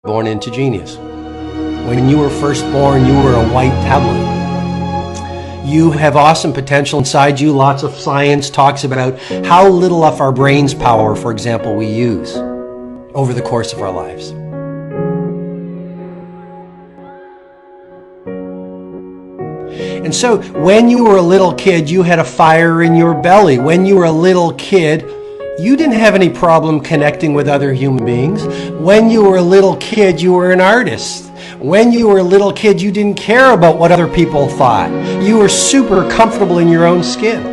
born into genius. When you were first born, you were a white tablet. You have awesome potential inside you. Lots of science talks about how little of our brain's power, for example, we use over the course of our lives. And so when you were a little kid, you had a fire in your belly. When you were a little kid, you didn't have any problem connecting with other human beings. When you were a little kid, you were an artist. When you were a little kid, you didn't care about what other people thought. You were super comfortable in your own skin.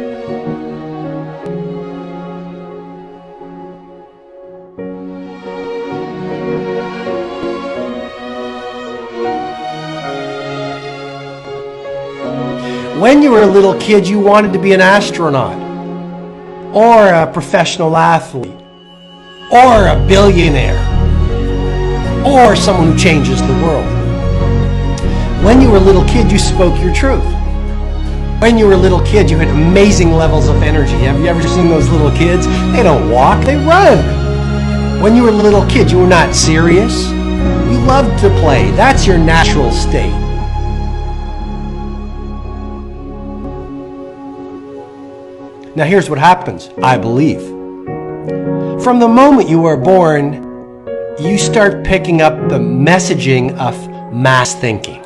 When you were a little kid, you wanted to be an astronaut, or a professional athlete, or a billionaire, or someone who changes the world. When you were a little kid, you spoke your truth. When you were a little kid, you had amazing levels of energy. Have you ever seen those little kids? They don't walk, they run. When you were a little kid, you were not serious. You loved to play. That's your natural state. Now here's what happens, I believe. From the moment you are born, you start picking up the messaging of mass thinking.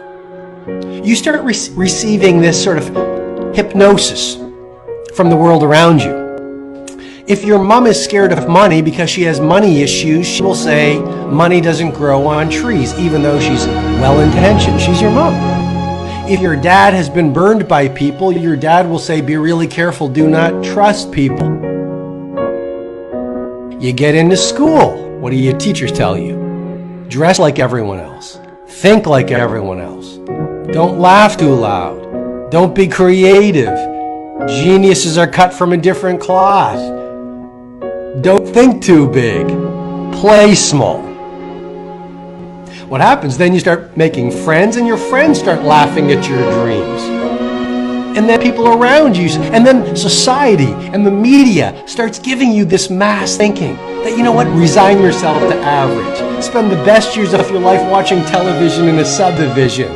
You start receiving this sort of hypnosis from the world around you. If your mom is scared of money because she has money issues, she will say money doesn't grow on trees, even though she's well-intentioned. She's your mom. If your dad has been burned by people, your dad will say, be really careful, do not trust people. You get into school. What do your teachers tell you? Dress like everyone else. Think like everyone else. Don't laugh too loud. Don't be creative. Geniuses are cut from a different cloth. Don't think too big. Play small. What happens? Then you start making friends, and your friends start laughing at your dreams. And then people around you, and then society and the media starts giving you this mass thinking that, you know what, resign yourself to average. Spend the best years of your life watching television in a subdivision.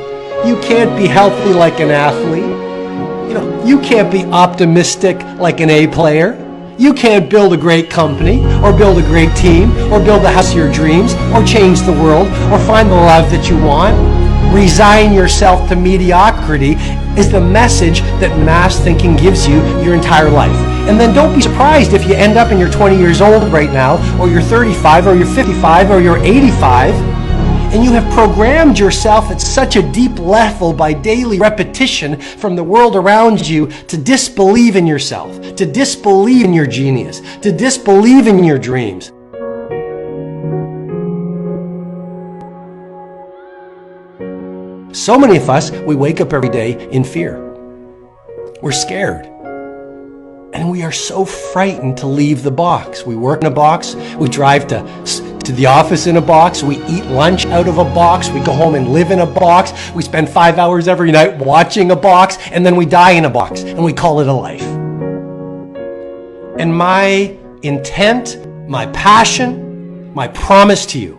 You can't be healthy like an athlete. You can't be optimistic like an A player. You can't build a great company, or build a great team, or build the house of your dreams, or change the world, or find the love that you want. Resign yourself to mediocrity is the message that mass thinking gives you your entire life. And then don't be surprised if you end up and you're 20 years old right now, or you're 35, or you're 55, or you're 85, and you have programmed yourself at such a deep level by daily repetition from the world around you to disbelieve in yourself, to disbelieve in your genius, to disbelieve in your dreams. So many of us, we wake up every day in fear. We're scared. And we are so frightened to leave the box. We work in a box, we drive to the office in a box, we eat lunch out of a box, we go home and live in a box, we spend 5 hours every night watching a box, and then we die in a box, and we call it a life. And my intent, my passion, my promise to you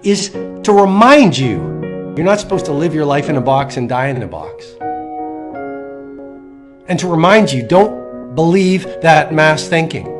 is to remind you, you're not supposed to live your life in a box and die in a box. And to remind you, don't believe that mass thinking.